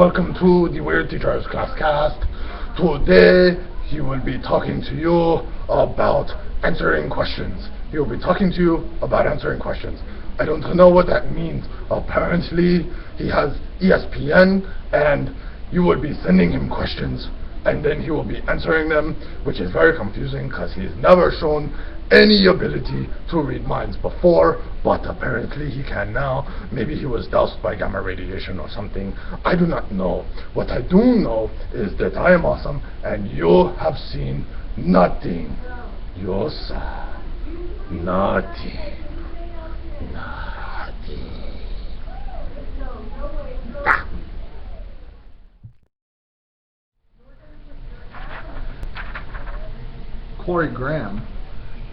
welcome to the Weird Teachers Classcast. Today he will be talking to you about answering questions. He will be talking to you about answering questions. I don't know what that means. Apparently he has ESPN and you will be sending him questions and then he will be answering them, which is very confusing because he's never shown any ability to read minds before, but apparently he can now. Maybe he was doused by gamma radiation or something. I do not know. What I do know is that I am awesome and you have seen nothing. You saw nothing. Nothing. Ah. Corey Graham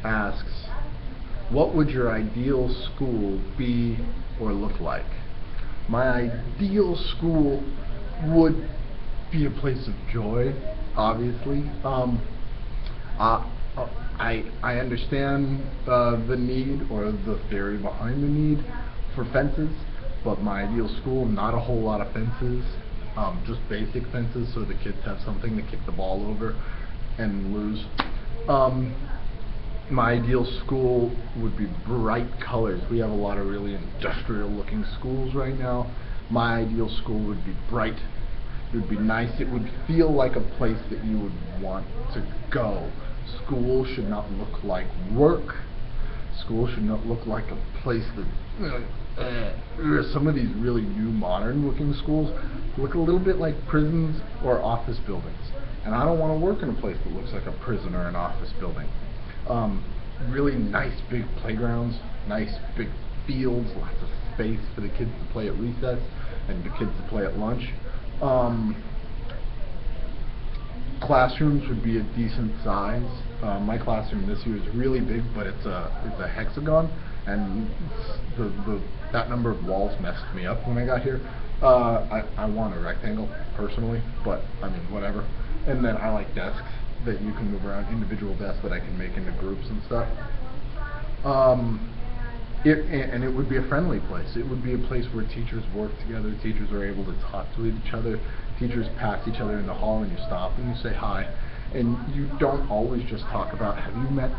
asks, what would your ideal school be or look like? My ideal school would be a place of joy, obviously. I understand the need or the theory behind the need for fences, but my ideal school, not a whole lot of fences, just basic fences so the kids have something to kick the ball over and lose. My ideal school would be bright colors. We have a lot of really industrial looking schools right now. My ideal school would be bright. It would be nice. It would feel like a place that you would want to go. School should not look like work. School should not look like a place that some of these really new modern looking schools look a little bit like prisons or office buildings. And I don't want to work in a place that looks like a prison or an office building. Really nice big playgrounds, nice big fields, lots of space for the kids to play at recess and the kids to play at lunch. Classrooms would be a decent size. My classroom this year is really big, but it's a hexagon, and that number of walls messed me up when I got here. I want a rectangle personally, but I mean whatever. And then I like desks that you can move around, individual desks that I can make into groups and stuff. And it would be a friendly place. It would be a place where teachers work together, teachers are able to talk to each other, teachers pass each other in the hall and you stop and you say hi. And you don't always just talk about, have you met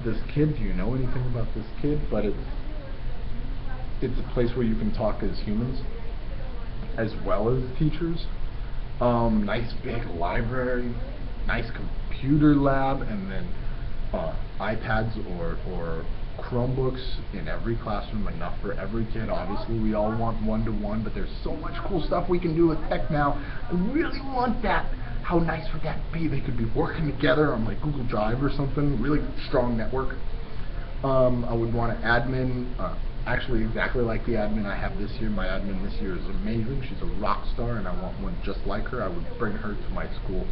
this kid? Do you know anything about this kid? But it's a place where you can talk as humans as well as teachers. Nice big library, nice computer lab, and then iPads or Chromebooks in every classroom, enough for every kid. Obviously we all want one-to-one, but there's so much cool stuff we can do with tech now. I really want that. How nice would that be? They could be working together on like Google Drive or something, really strong network. I would want an admin, actually exactly like the admin I have this year. My admin this year is amazing. She's a rock star and I want one just like her. I would bring her to my school.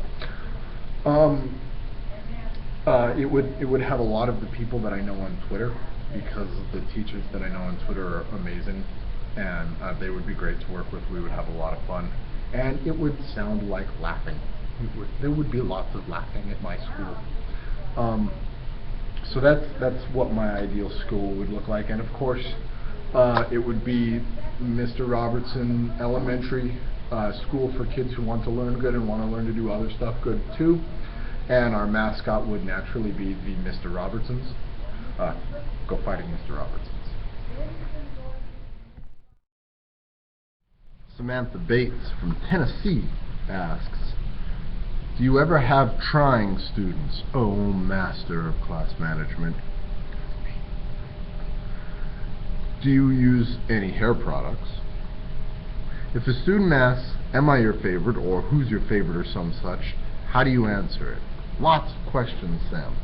It would have a lot of the people that I know on Twitter, because the teachers that I know on Twitter are amazing, and they would be great to work with. We would have a lot of fun, and it would sound like laughing. There would be lots of laughing at my school. So that's what my ideal school would look like, and of course it would be Mr. Robertson Elementary School for kids who want to learn good and want to learn to do other stuff good too. And our mascot would naturally be the Mr. Robertsons. Go fighting Mr. Robertsons. Samantha Bates from Tennessee asks, do you ever have trying students? Oh, master of class management. Do you use any hair products? If a student asks, am I your favorite, or who's your favorite, or some such, how do you answer it? Lots of questions, Sam.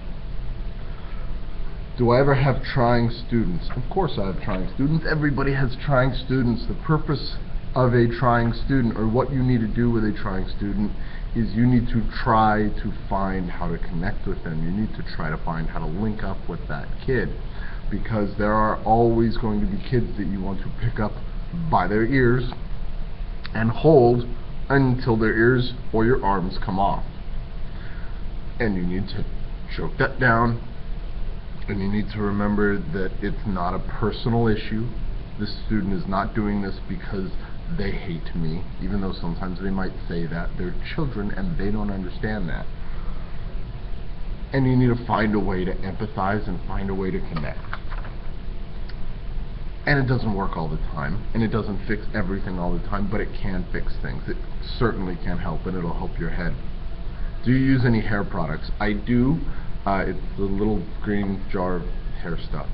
Do I ever have trying students? Of course I have trying students. Everybody has trying students. The purpose of a trying student, or what you need to do with a trying student, is you need to try to find how to connect with them. You need to try to find how to link up with that kid, because there are always going to be kids that you want to pick up by their ears and hold until their ears or your arms come off. And you need to choke that down, and you need to remember that it's not a personal issue. This student is not doing this because they hate me, even though sometimes they might say that. They're children and they don't understand that. And you need to find a way to empathize and find a way to connect. And it doesn't work all the time, and it doesn't fix everything all the time, but it can fix things. It certainly can help, and it'll help your head. Do you use any hair products? I do. It's the little green jar of hair stuff.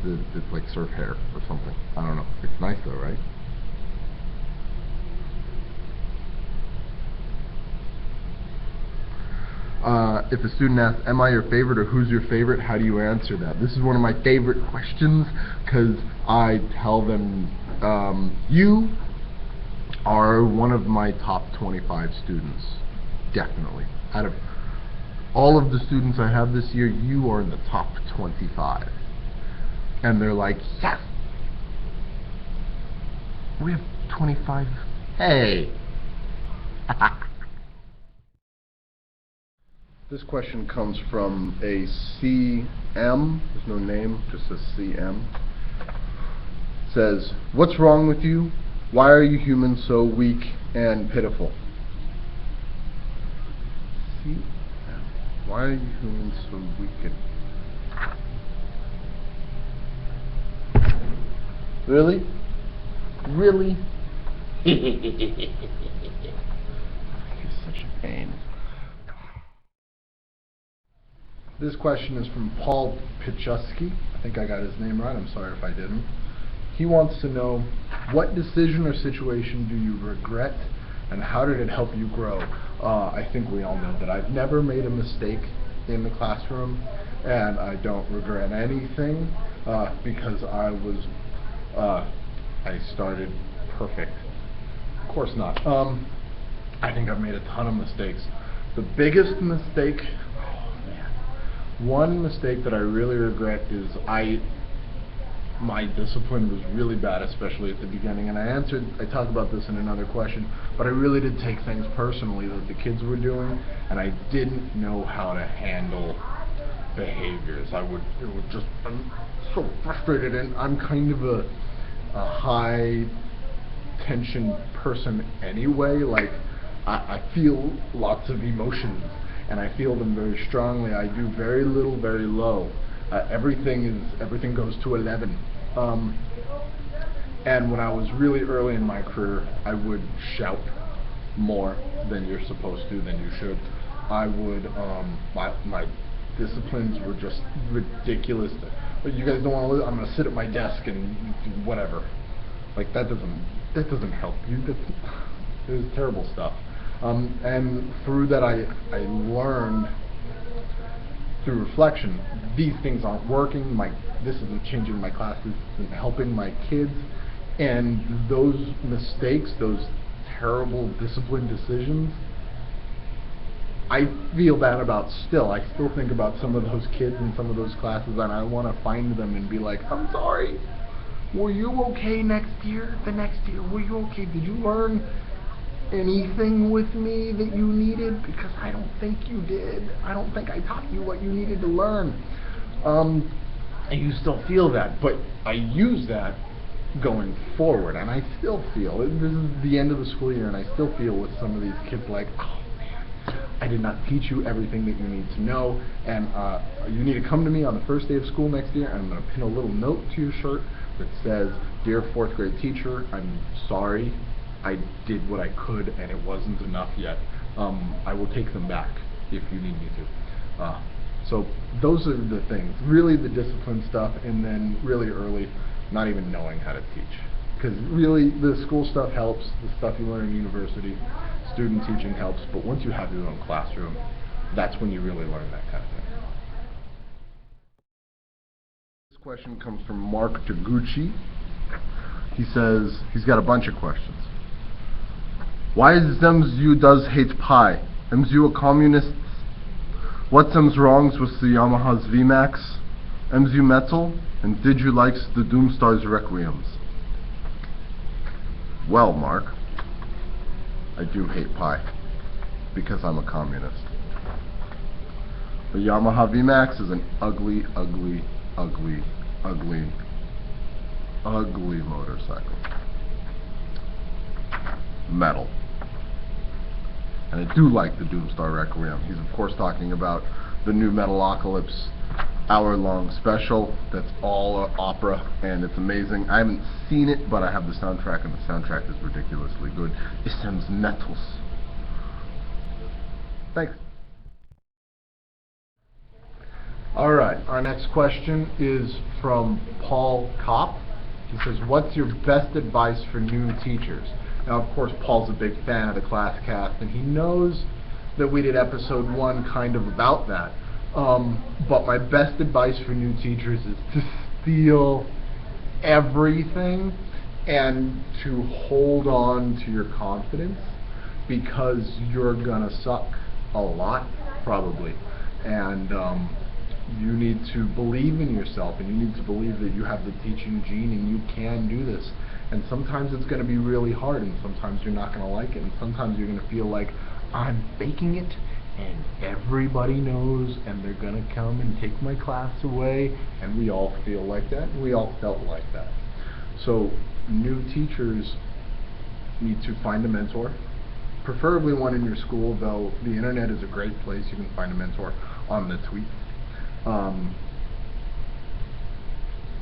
It's like surf hair or something. I don't know. It's nice though, right? If a student asks, am I your favorite or who's your favorite, how do you answer that? This is one of my favorite questions because I tell them, you are one of my top 25 students, definitely. Out of all of the students I have this year, you are in the top 25. And they're like, yes! We have 25. Hey! This question comes from a CM. There's no name, just a CM. It says, what's wrong with you? Why are you humans so weak and pitiful? CM. Why are you humans so weak and... Really? Really? You're such a pain. This question is from Paul Pichusky. I think I got his name right. I'm sorry if I didn't. He wants to know, what decision or situation do you regret, and how did it help you grow? I think we all know that I've never made a mistake in the classroom, and I don't regret anything because I started perfect. Of course not. I think I've made a ton of mistakes. The biggest mistake, one mistake that I really regret is my discipline was really bad, especially at the beginning, and I talked about this in another question, but I really did take things personally that the kids were doing, and I didn't know how to handle behaviors. I'm so frustrated, and I'm kind of a high tension person anyway. Like, I feel lots of emotions, and I feel them very strongly. I do very little, very low. Everything goes to 11. And when I was really early in my career, I would shout more than you're supposed to, than you should. I would, my disciplines were just ridiculous. You guys don't want to listen? I'm going to sit at my desk and whatever. Like, that doesn't help you. It was terrible stuff. And through that, I learned through reflection, these things aren't working. This isn't changing my class. This isn't helping my kids. And those mistakes, those terrible discipline decisions, I feel bad about still. I still think about some of those kids in some of those classes, and I want to find them and be like, I'm sorry. Were you okay next year? The next year, were you okay? Did you learn anything with me that you needed? Because I don't think you did. I don't think I taught you what you needed to learn. And you still feel that, but I use that going forward, and I still feel, this is the end of the school year, and I still feel with some of these kids like, oh man, I did not teach you everything that you need to know, and you need to come to me on the first day of school next year, and I'm going to pin a little note to your shirt that says, Dear 4th grade teacher, I'm sorry. I did what I could, and it wasn't enough yet. I will take them back if you need me to. So those are the things. Really the discipline stuff, and then really early, not even knowing how to teach. Because really the school stuff helps, the stuff you learn in university, student teaching helps, but once you have your own classroom, that's when you really learn that kind of thing. This question comes from Mark Taguchi. He says, he's got a bunch of questions. Why is MSU does hate pie? MSU a communist? What's M's wrongs with the Yamaha's VMAX? MSU metal? And did you likes the Doomstars Requiems? Well, Mark, I do hate pie because I'm a communist. The Yamaha VMAX is an ugly, ugly, ugly, ugly, ugly motorcycle. metal. And I do like the Doomstar Requiem. He's of course talking about the new Metalocalypse hour-long special that's all opera, and it's amazing. I haven't seen it, but I have the soundtrack, and the soundtrack is ridiculously good. Issem's metals. Thanks. Alright, our next question is from Paul Kopp. He says, what's your best advice for new teachers? Now, of course, Paul's a big fan of the Classcast, and he knows that we did episode 1 kind of about that. But my best advice for new teachers is to steal everything and to hold on to your confidence, because you're gonna suck a lot, probably. And you need to believe in yourself, and you need to believe that you have the teaching gene and you can do this. And sometimes it's going to be really hard, and sometimes you're not going to like it, and sometimes you're going to feel like, I'm faking it and everybody knows and they're going to come and take my class away. And we all feel like that, and we all felt like that. So new teachers need to find a mentor, preferably one in your school, though the internet is a great place. You can find a mentor on the tweet.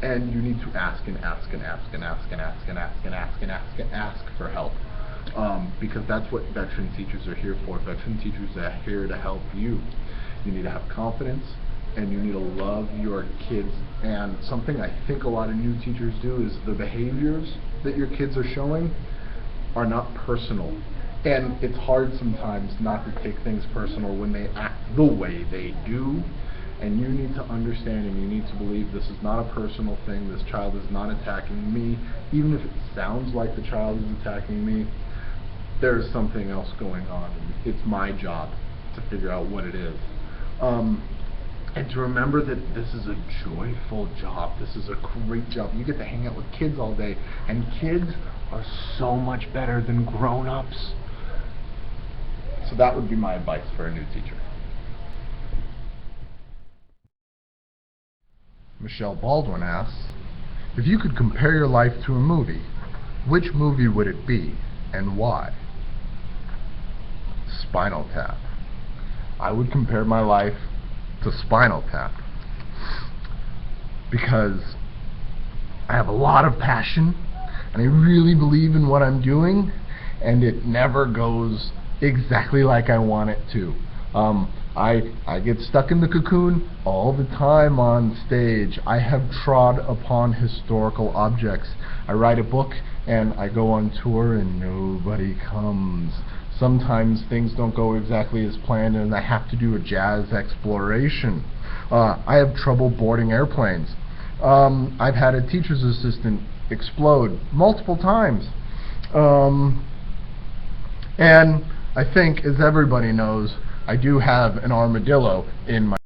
And you need to ask and ask and ask and ask and ask and ask and ask and ask and ask for help. Because that's what veteran teachers are here for. Veteran teachers are here to help you. You need to have confidence, and you need to love your kids. And something I think a lot of new teachers do is the behaviors that your kids are showing are not personal. And it's hard sometimes not to take things personal when they act the way they do. And you need to understand, and you need to believe, this is not a personal thing. This child is not attacking me. Even if it sounds like the child is attacking me, there's something else going on. It's my job to figure out what it is. And to remember that this is a joyful job. This is a great job. You get to hang out with kids all day, and kids are so much better than grown-ups. So that would be my advice for a new teacher. Michelle Baldwin asks, if you could compare your life to a movie, which movie would it be and why? Spinal Tap. I would compare my life to Spinal Tap because I have a lot of passion and I really believe in what I'm doing, and it never goes exactly like I want it to. I get stuck in the cocoon all the time on stage. I have trod upon historical objects. I write a book and I go on tour and nobody comes. Sometimes things don't go exactly as planned and I have to do a jazz exploration. I have trouble boarding airplanes. I've had a teacher's assistant explode multiple times. And I think, as everybody knows, I do have an armadillo in my